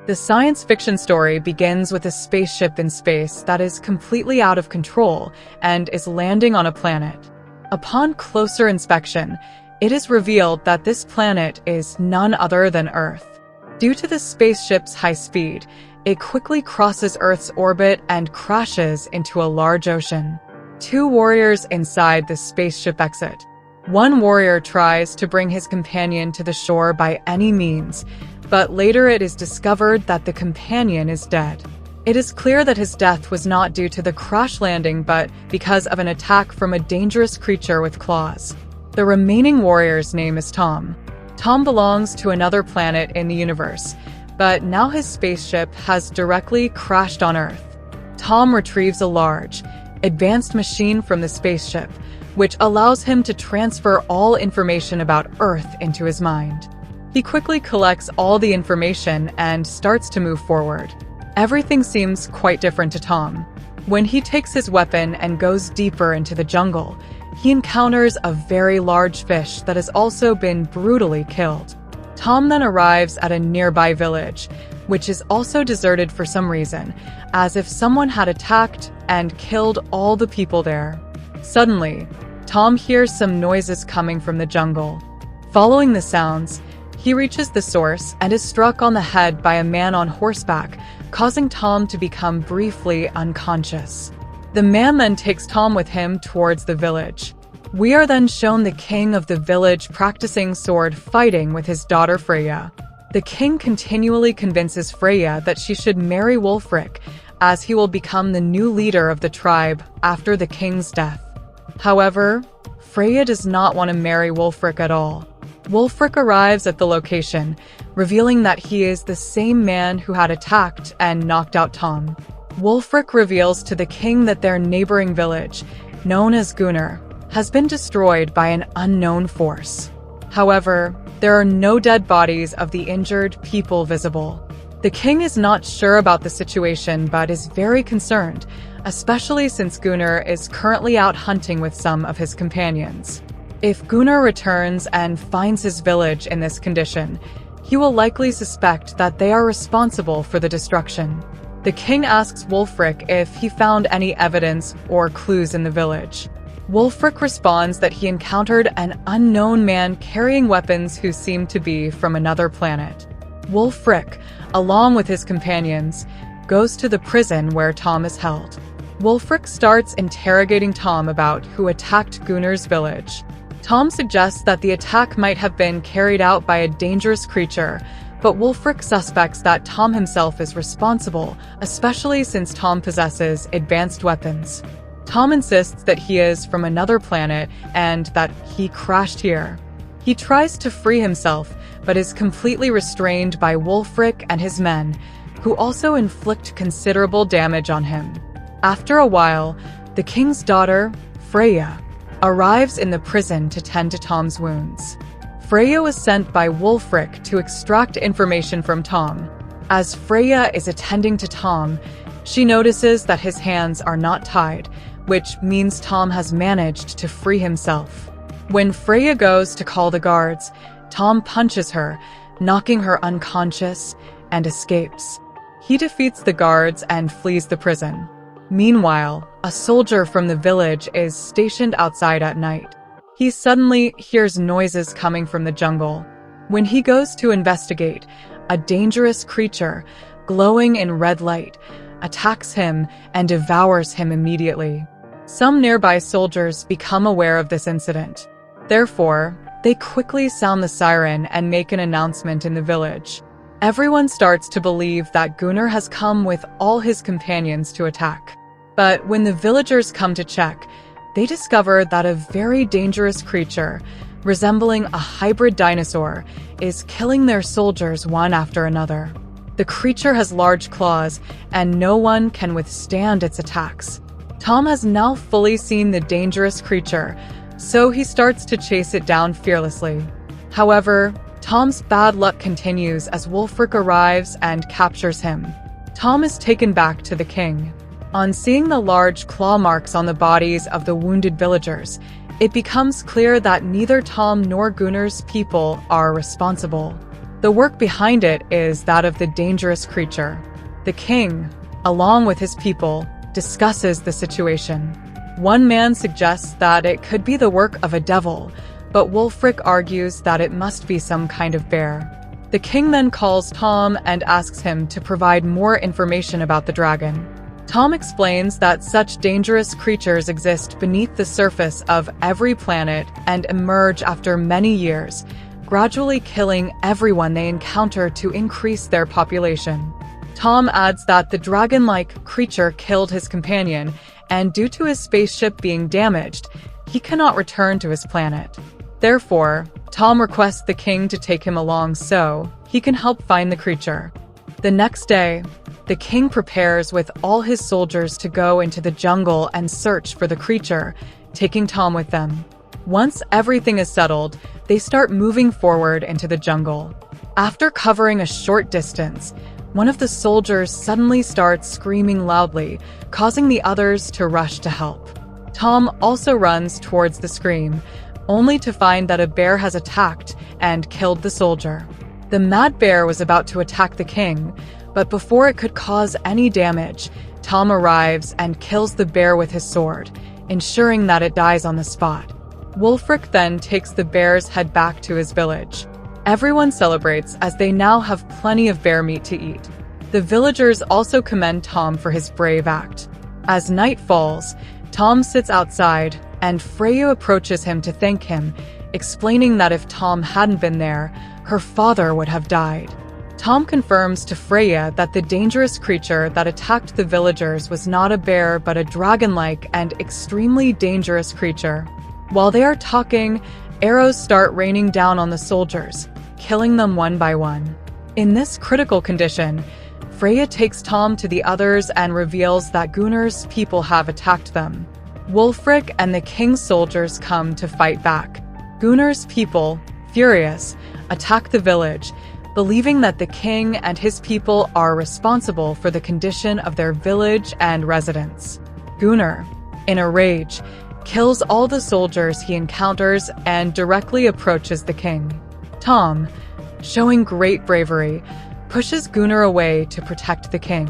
The science fiction story begins with a spaceship in space that is completely out of control and is landing on a planet. Upon closer inspection, it is revealed that this planet is none other than Earth. Due to the spaceship's high speed, it quickly crosses Earth's orbit and crashes into a large ocean. Two warriors inside the spaceship exit. One warrior tries to bring his companion to the shore by any means, but later it is discovered that the companion is dead. It is clear that his death was not due to the crash landing but because of an attack from a dangerous creature with claws. The remaining warrior's name is Tom. Tom belongs to another planet in the universe, but now his spaceship has directly crashed on Earth. Tom retrieves a large, advanced machine from the spaceship, which allows him to transfer all information about Earth into his mind. He quickly collects all the information and starts to move forward. Everything seems quite different to Tom. When he takes his weapon and goes deeper into the jungle, he encounters a very large fish that has also been brutally killed. Tom then arrives at a nearby village, which is also deserted for some reason, as if someone had attacked and killed all the people there. Suddenly, Tom hears some noises coming from the jungle. Following the sounds, he reaches the source and is struck on the head by a man on horseback, causing Tom to become briefly unconscious. The man then takes Tom with him towards the village. We are then shown the king of the village practicing sword fighting with his daughter Freya. The king continually convinces Freya that she should marry Wulfric, as he will become the new leader of the tribe after the king's death. However, Freya does not want to marry Wulfric at all. Wulfric arrives at the location, revealing that he is the same man who had attacked and knocked out Tom. Wulfric reveals to the king that their neighboring village, known as Gunnar, has been destroyed by an unknown force. However, there are no dead bodies of the injured people visible. The king is not sure about the situation but is very concerned, especially since Gunnar is currently out hunting with some of his companions. If Gunnar returns and finds his village in this condition, he will likely suspect that they are responsible for the destruction. The king asks Wulfric if he found any evidence or clues in the village. Wulfric responds that he encountered an unknown man carrying weapons who seemed to be from another planet. Wulfric, along with his companions, goes to the prison where Tom is held. Wulfric starts interrogating Tom about who attacked Gunnar's village. Tom suggests that the attack might have been carried out by a dangerous creature, but Wulfric suspects that Tom himself is responsible, especially since Tom possesses advanced weapons. Tom insists that he is from another planet and that he crashed here. He tries to free himself, but is completely restrained by Wulfric and his men, who also inflict considerable damage on him. After a while, the king's daughter, Freya, arrives in the prison to tend to Tom's wounds. Freya was sent by Wulfric to extract information from Tom. As Freya is attending to Tom, she notices that his hands are not tied, which means Tom has managed to free himself. When Freya goes to call the guards, Tom punches her, knocking her unconscious, and escapes. He defeats the guards and flees the prison. Meanwhile, a soldier from the village is stationed outside at night. He suddenly hears noises coming from the jungle. When he goes to investigate, a dangerous creature, glowing in red light, attacks him and devours him immediately. Some nearby soldiers become aware of this incident. Therefore, they quickly sound the siren and make an announcement in the village. Everyone starts to believe that Gunnar has come with all his companions to attack. But when the villagers come to check, they discover that a very dangerous creature, resembling a hybrid dinosaur, is killing their soldiers one after another. The creature has large claws, and no one can withstand its attacks. Tom has now fully seen the dangerous creature, so he starts to chase it down fearlessly. However, Tom's bad luck continues as Wulfric arrives and captures him. Tom is taken back to the king. On seeing the large claw marks on the bodies of the wounded villagers, it becomes clear that neither Tom nor Gunnar's people are responsible. The work behind it is that of the dangerous creature. The king, along with his people, discusses the situation. One man suggests that it could be the work of a devil, but Wulfric argues that it must be some kind of bear. The king then calls Tom and asks him to provide more information about the dragon. Tom explains that such dangerous creatures exist beneath the surface of every planet and emerge after many years, gradually killing everyone they encounter to increase their population. Tom adds that the dragon-like creature killed his companion, and due to his spaceship being damaged, he cannot return to his planet. Therefore, Tom requests the king to take him along so he can help find the creature. The next day, the king prepares with all his soldiers to go into the jungle and search for the creature, taking Tom with them. Once everything is settled, they start moving forward into the jungle. After covering a short distance, one of the soldiers suddenly starts screaming loudly, causing the others to rush to help. Tom also runs towards the scream, only to find that a bear has attacked and killed the soldier. The mad bear was about to attack the king, but before it could cause any damage, Tom arrives and kills the bear with his sword, ensuring that it dies on the spot. Wulfric then takes the bear's head back to his village. Everyone celebrates as they now have plenty of bear meat to eat. The villagers also commend Tom for his brave act. As night falls, Tom sits outside, and Freya approaches him to thank him, explaining that if Tom hadn't been there, her father would have died. Tom confirms to Freya that the dangerous creature that attacked the villagers was not a bear but a dragon-like and extremely dangerous creature. While they are talking, arrows start raining down on the soldiers, killing them one by one. In this critical condition, Freya takes Tom to the others and reveals that Gunnar's people have attacked them. Wulfric and the king's soldiers come to fight back. Gunnar's people, furious, attack the village, believing that the king and his people are responsible for the condition of their village and residents. Gunnar, in a rage, kills all the soldiers he encounters and directly approaches the king. Tom, showing great bravery, pushes Gunnar away to protect the king.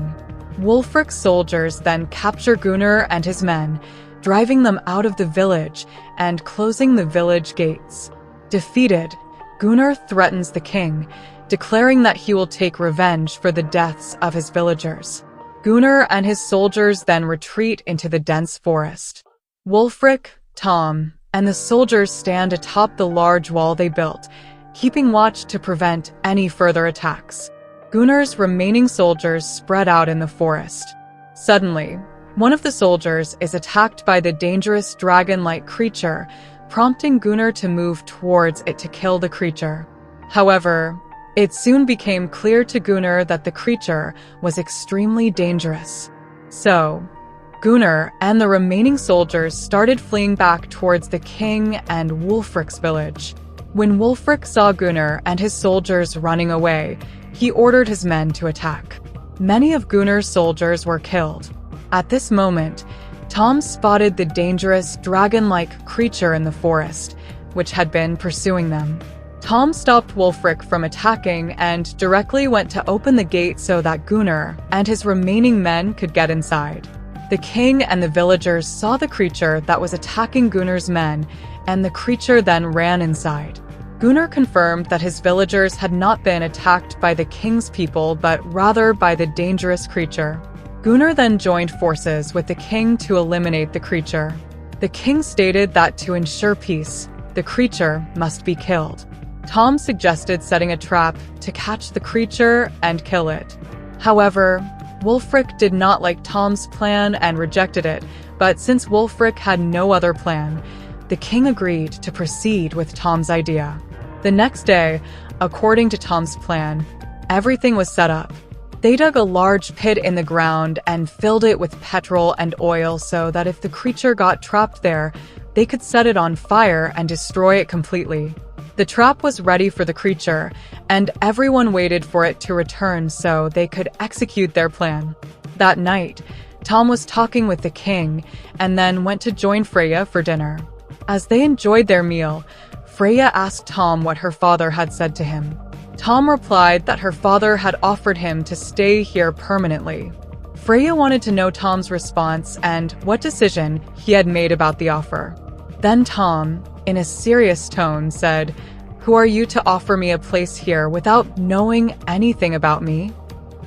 Wulfric's soldiers then capture Gunnar and his men, driving them out of the village and closing the village gates. Defeated, Gunnar threatens the king, declaring that he will take revenge for the deaths of his villagers. Gunnar and his soldiers then retreat into the dense forest. Wulfric, Tom, and the soldiers stand atop the large wall they built, keeping watch to prevent any further attacks. Gunnar's remaining soldiers spread out in the forest. Suddenly, one of the soldiers is attacked by the dangerous dragon-like creature, prompting Gunnar to move towards it to kill the creature. However, it soon became clear to Gunnar that the creature was extremely dangerous. So, Gunnar and the remaining soldiers started fleeing back towards the king and Wulfric's village. When Wulfric saw Gunnar and his soldiers running away, he ordered his men to attack. Many of Gunnar's soldiers were killed. At this moment, Tom spotted the dangerous dragon-like creature in the forest, which had been pursuing them. Tom stopped Wulfric from attacking and directly went to open the gate so that Gunnar and his remaining men could get inside. The king and the villagers saw the creature that was attacking Gunnar's men, and the creature then ran inside. Gunnar confirmed that his villagers had not been attacked by the king's people, but rather by the dangerous creature. Gunnar then joined forces with the king to eliminate the creature. The king stated that to ensure peace, the creature must be killed. Tom suggested setting a trap to catch the creature and kill it. However, Wulfric did not like Tom's plan and rejected it, but since Wulfric had no other plan, the king agreed to proceed with Tom's idea. The next day, according to Tom's plan, everything was set up. They dug a large pit in the ground and filled it with petrol and oil so that if the creature got trapped there, they could set it on fire and destroy it completely. The trap was ready for the creature, and everyone waited for it to return so they could execute their plan. That night, Tom was talking with the king and then went to join Freya for dinner. As they enjoyed their meal, Freya asked Tom what her father had said to him. Tom replied that her father had offered him to stay here permanently. Freya wanted to know Tom's response and what decision he had made about the offer. Then Tom, in a serious tone, said, "Who are you to offer me a place here without knowing anything about me?"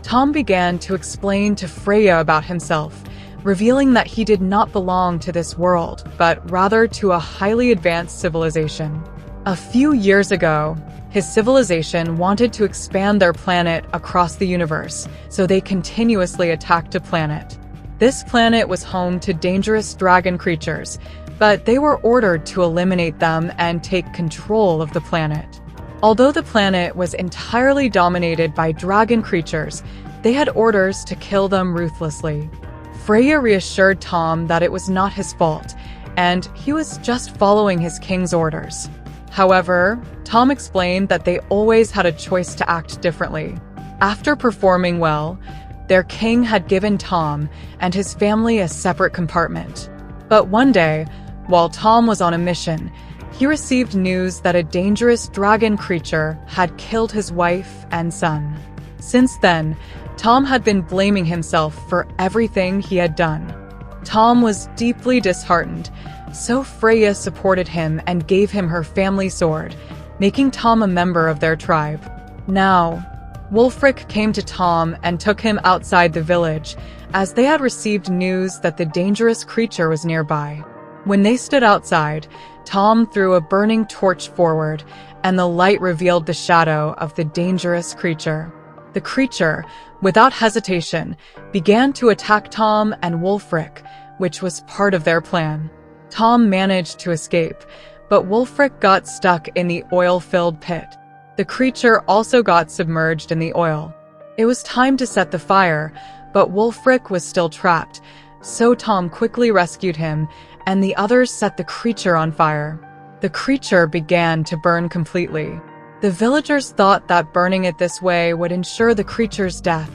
Tom began to explain to Freya about himself, revealing that he did not belong to this world, but rather to a highly advanced civilization. A few years ago, his civilization wanted to expand their planet across the universe, so they continuously attacked a planet. This planet was home to dangerous dragon creatures, but they were ordered to eliminate them and take control of the planet. Although the planet was entirely dominated by dragon creatures, they had orders to kill them ruthlessly. Freya reassured Tom that it was not his fault, and he was just following his king's orders. However, Tom explained that they always had a choice to act differently. After performing well, their king had given Tom and his family a separate compartment. But one day, while Tom was on a mission, he received news that a dangerous dragon creature had killed his wife and son. Since then, Tom had been blaming himself for everything he had done. Tom was deeply disheartened, so Freya supported him and gave him her family sword, making Tom a member of their tribe. Now, Wulfric came to Tom and took him outside the village, as they had received news that the dangerous creature was nearby. When they stood outside, Tom threw a burning torch forward, and the light revealed the shadow of the dangerous creature. The creature, without hesitation, began to attack Tom and Wulfric, which was part of their plan. Tom managed to escape, but Wulfric got stuck in the oil-filled pit. The creature also got submerged in the oil. It was time to set the fire, but Wulfric was still trapped, so Tom quickly rescued him, and the others set the creature on fire. The creature began to burn completely. The villagers thought that burning it this way would ensure the creature's death,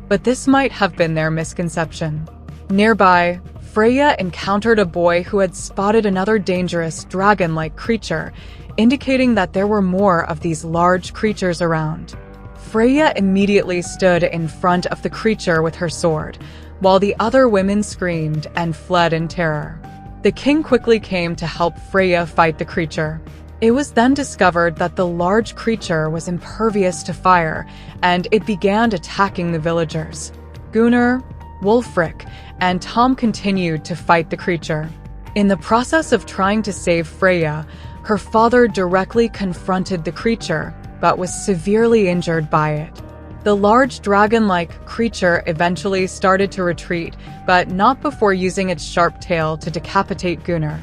but this might have been their misconception. Nearby, Freya encountered a boy who had spotted another dangerous dragon-like creature, indicating that there were more of these large creatures around. Freya immediately stood in front of the creature with her sword, while the other women screamed and fled in terror. The king quickly came to help Freya fight the creature. It was then discovered that the large creature was impervious to fire, and it began attacking the villagers. Gunnar, Wulfric, and Tom continued to fight the creature. In the process of trying to save Freya, her father directly confronted the creature, but was severely injured by it. The large dragon-like creature eventually started to retreat, but not before using its sharp tail to decapitate Gunnar.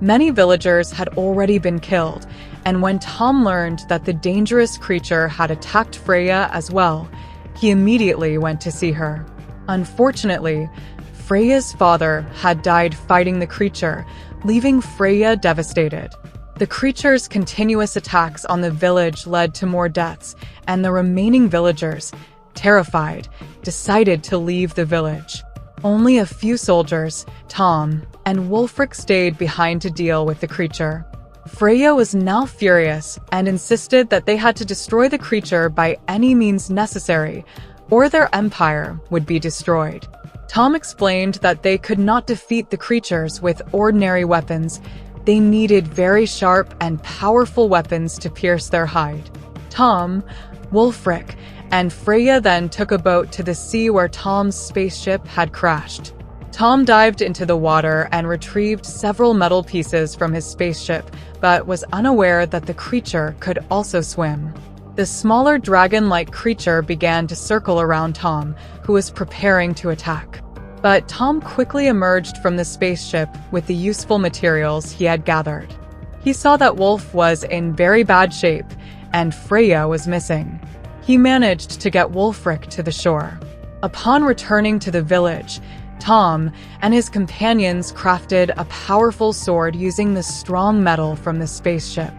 Many villagers had already been killed, and when Tom learned that the dangerous creature had attacked Freya as well, he immediately went to see her. Unfortunately, Freya's father had died fighting the creature, leaving Freya devastated. The creature's continuous attacks on the village led to more deaths, and the remaining villagers, terrified, decided to leave the village. Only a few soldiers, Tom, and Wulfric stayed behind to deal with the creature. Freya was now furious and insisted that they had to destroy the creature by any means necessary, or their empire would be destroyed. Tom explained that they could not defeat the creatures with ordinary weapons. They needed very sharp and powerful weapons to pierce their hide. Tom, Wulfric, and Freya then took a boat to the sea where Tom's spaceship had crashed. Tom dived into the water and retrieved several metal pieces from his spaceship, but was unaware that the creature could also swim. The smaller dragon-like creature began to circle around Tom, who was preparing to attack. But Tom quickly emerged from the spaceship with the useful materials he had gathered. He saw that Wulf was in very bad shape, and Freya was missing. He managed to get Wulfric to the shore. Upon returning to the village, Tom and his companions crafted a powerful sword using the strong metal from the spaceship.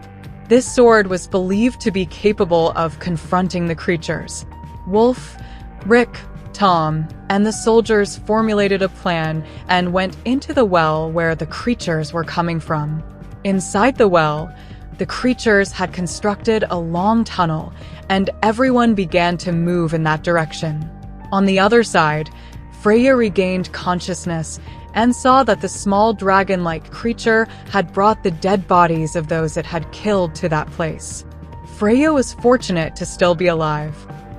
This sword was believed to be capable of confronting the creatures. Wulf, Rick, Tom, and the soldiers formulated a plan and went into the well where the creatures were coming from. Inside the well, The creatures had constructed a long tunnel, and everyone began to move in that direction. On the other side, Freya regained consciousness and saw that the small dragon-like creature had brought the dead bodies of those it had killed to that place. Freya was fortunate to still be alive.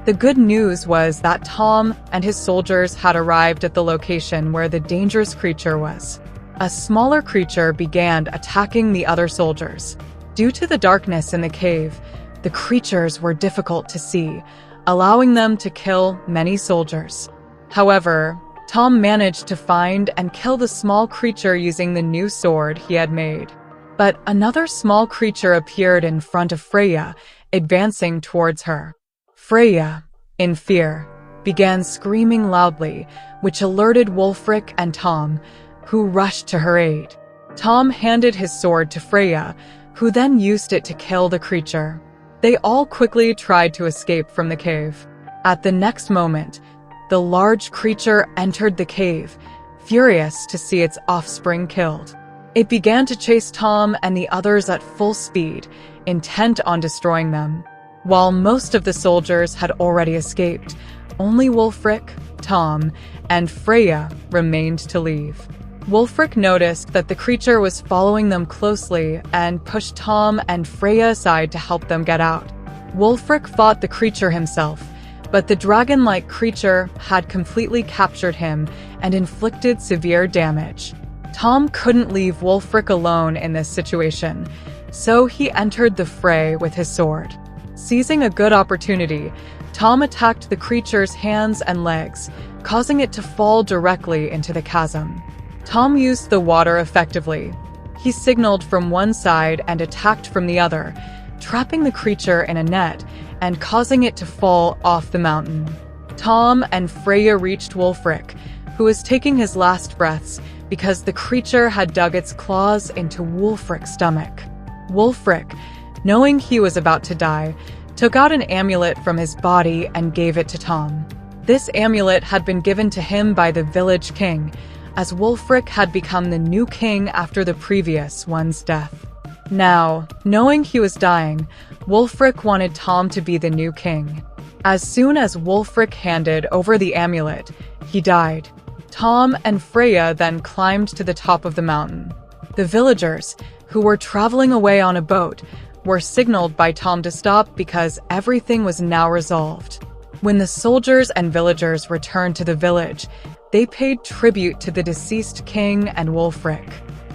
The good news was that Tom and his soldiers had arrived at the location where the dangerous creature was. A smaller creature began attacking the other soldiers. Due to the darkness in the cave, the creatures were difficult to see, allowing them to kill many soldiers. However, Tom managed to find and kill the small creature using the new sword he had made. But another small creature appeared in front of Freya, advancing towards her. Freya, in fear, began screaming loudly, which alerted Wulfric and Tom, who rushed to her aid. Tom handed his sword to Freya, who then used it to kill the creature. They all quickly tried to escape from the cave. At the next moment, the large creature entered the cave, furious to see its offspring killed. It began to chase Tom and the others at full speed, intent on destroying them. While most of the soldiers had already escaped, only Wulfric, Tom, and Freya remained to leave. Wulfric noticed that the creature was following them closely and pushed Tom and Freya aside to help them get out. Wulfric fought the creature himself, but the dragon-like creature had completely captured him and inflicted severe damage. Tom couldn't leave Wulfric alone in this situation, so he entered the fray with his sword. Seizing a good opportunity, Tom attacked the creature's hands and legs, causing it to fall directly into the chasm. Tom used the water effectively. He signaled from one side and attacked from the other, trapping the creature in a net and causing it to fall off the mountain. Tom and Freya reached Wulfric, who was taking his last breaths because the creature had dug its claws into Wulfric's stomach. Wulfric, knowing he was about to die, took out an amulet from his body and gave it to Tom. This amulet had been given to him by the village king, as Wulfric had become the new king after the previous one's death. Now, knowing he was dying, Wulfric wanted Tom to be the new king. As soon as Wulfric handed over the amulet, he died. Tom and Freya then climbed to the top of the mountain. The villagers, who were traveling away on a boat, were signaled by Tom to stop because everything was now resolved. When the soldiers and villagers returned to the village, they paid tribute to the deceased king and Wulfric.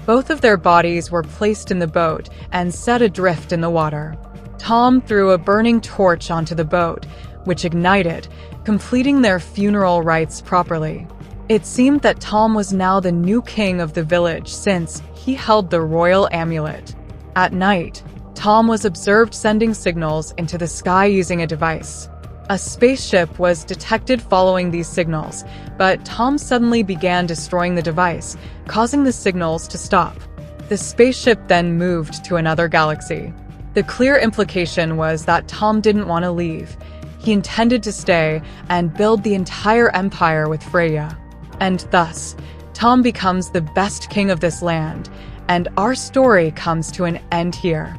Both of their bodies were placed in the boat and set adrift in the water. Tom threw a burning torch onto the boat, which ignited, completing their funeral rites properly. It seemed that Tom was now the new king of the village since he held the royal amulet. At night, Tom was observed sending signals into the sky using a device. A spaceship was detected following these signals, but Tom suddenly began destroying the device, causing the signals to stop. The spaceship then moved to another galaxy. The clear implication was that Tom didn't want to leave. He intended to stay and build the entire empire with Freya. And thus, Tom becomes the best king of this land, and our story comes to an end here.